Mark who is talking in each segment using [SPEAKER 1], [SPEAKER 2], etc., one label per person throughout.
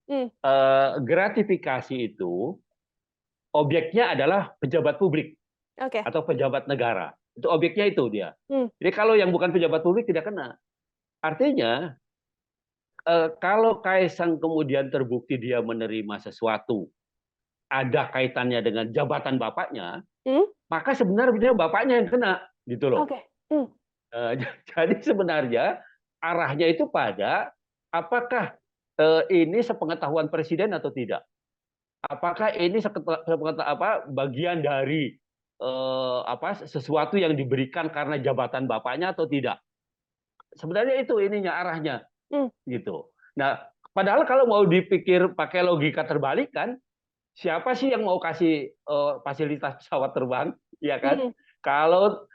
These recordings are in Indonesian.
[SPEAKER 1] Mmm,
[SPEAKER 2] gratifikasi itu objeknya adalah pejabat publik
[SPEAKER 1] oke.
[SPEAKER 2] atau pejabat negara. Itu objeknya itu dia.
[SPEAKER 1] Mmm,
[SPEAKER 2] Jadi kalau yang bukan pejabat publik tidak kena. Artinya, kalau Kaisang kemudian terbukti dia menerima sesuatu, ada kaitannya dengan jabatan bapaknya,
[SPEAKER 1] mmm,
[SPEAKER 2] maka sebenarnya bapaknya yang kena, gitu loh.
[SPEAKER 1] oke. Mmm,
[SPEAKER 2] Jadi sebenarnya arahnya itu pada apakah ini sepengetahuan presiden atau tidak? Apakah ini bagian dari sesuatu yang diberikan karena jabatan bapaknya atau tidak? Sebenarnya itu ininya arahnya
[SPEAKER 1] mmm,
[SPEAKER 2] gitu. Nah, padahal kalau mau dipikir pakai logika terbalik kan, siapa sih yang mau kasih fasilitas pesawat terbang, ya kan?
[SPEAKER 1] mhm,
[SPEAKER 2] Kalau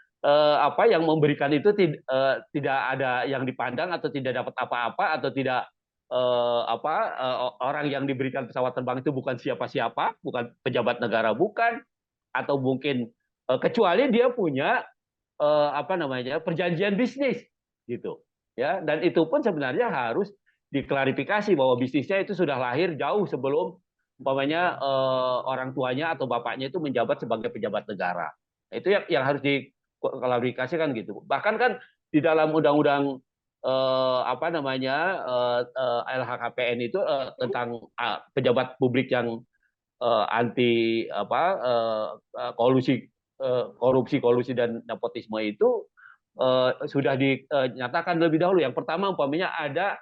[SPEAKER 2] yang memberikan itu tidak ada yang dipandang atau tidak dapat apa-apa atau tidak orang yang diberikan pesawat terbang itu bukan siapa-siapa, bukan pejabat negara, bukan, atau mungkin kecuali dia punya perjanjian bisnis gitu, ya. Dan itu pun sebenarnya harus diklarifikasi bahwa bisnisnya itu sudah lahir jauh sebelum umpamanya orang tuanya atau bapaknya itu menjabat sebagai pejabat negara. Nah, itu yang harus diklarifikasikan gitu. Bahkan kan di dalam undang-undang LHKPN itu
[SPEAKER 1] mhm,
[SPEAKER 2] tentang pejabat publik yang anti kolusi, korupsi dan nepotisme itu sudah dinyatakan lebih dahulu. Yang pertama umpamanya ada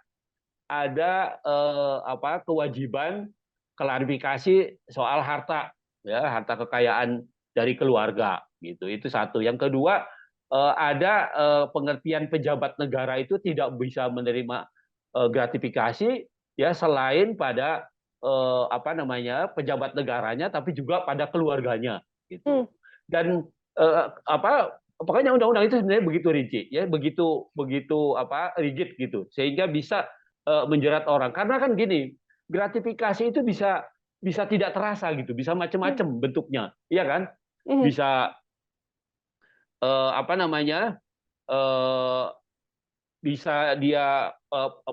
[SPEAKER 2] kewajiban klarifikasi soal harta, ya, harta kekayaan dari keluarga gitu. Itu satu. Yang kedua, ada pengertian pejabat negara itu tidak bisa menerima gratifikasi, ya, selain pada pejabat negaranya tapi juga pada keluarganya
[SPEAKER 1] mmm,
[SPEAKER 2] gitu. Dan pokoknya undang-undang itu sebenarnya begitu rinci, ya, begitu begitu rigid gitu, sehingga bisa menjerat orang. Karena kan gini, gratifikasi itu bisa bisa tidak terasa gitu, bisa
[SPEAKER 1] mmm,
[SPEAKER 2] macam-macam bentuknya, iya kan?
[SPEAKER 1] mhm,
[SPEAKER 2] Bisa eh, apa namanya eh, bisa dia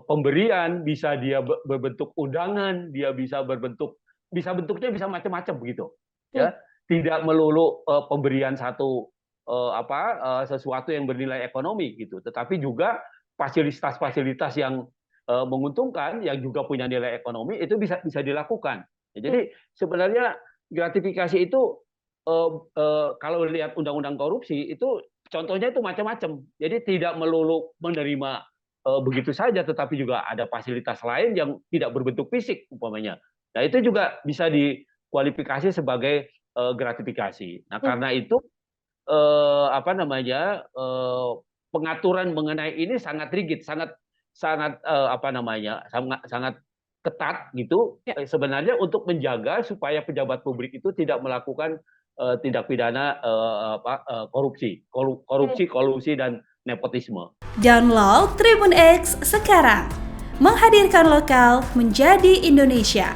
[SPEAKER 2] pemberian, bisa dia berbentuk undangan, dia bisa bentuknya bisa macam-macam begitu,
[SPEAKER 1] mmm,
[SPEAKER 2] ya. Tidak melulu pemberian satu sesuatu yang bernilai ekonomi gitu, tetapi juga fasilitas-fasilitas yang menguntungkan yang juga punya nilai ekonomi itu bisa bisa dilakukan. Ya,
[SPEAKER 1] mmm,
[SPEAKER 2] jadi sebenarnya gratifikasi itu kalau lihat undang-undang korupsi itu contohnya itu macam-macam. Jadi tidak melulu menerima begitu saja, tetapi juga ada fasilitas lain yang tidak berbentuk fisik umpamanya. Nah, itu juga bisa dikualifikasi sebagai gratifikasi. Nah,
[SPEAKER 1] mmm,
[SPEAKER 2] karena itu pengaturan mengenai ini sangat rigid, sangat sangat sangat sangat ketat gitu,
[SPEAKER 1] ya,
[SPEAKER 2] sebenarnya untuk menjaga supaya pejabat publik itu tidak melakukan tindak pidana korupsi,
[SPEAKER 1] mmm.
[SPEAKER 2] kolusi dan nepotisme.
[SPEAKER 3] Download Tribun X sekarang. Menghadirkan lokal menjadi Indonesia.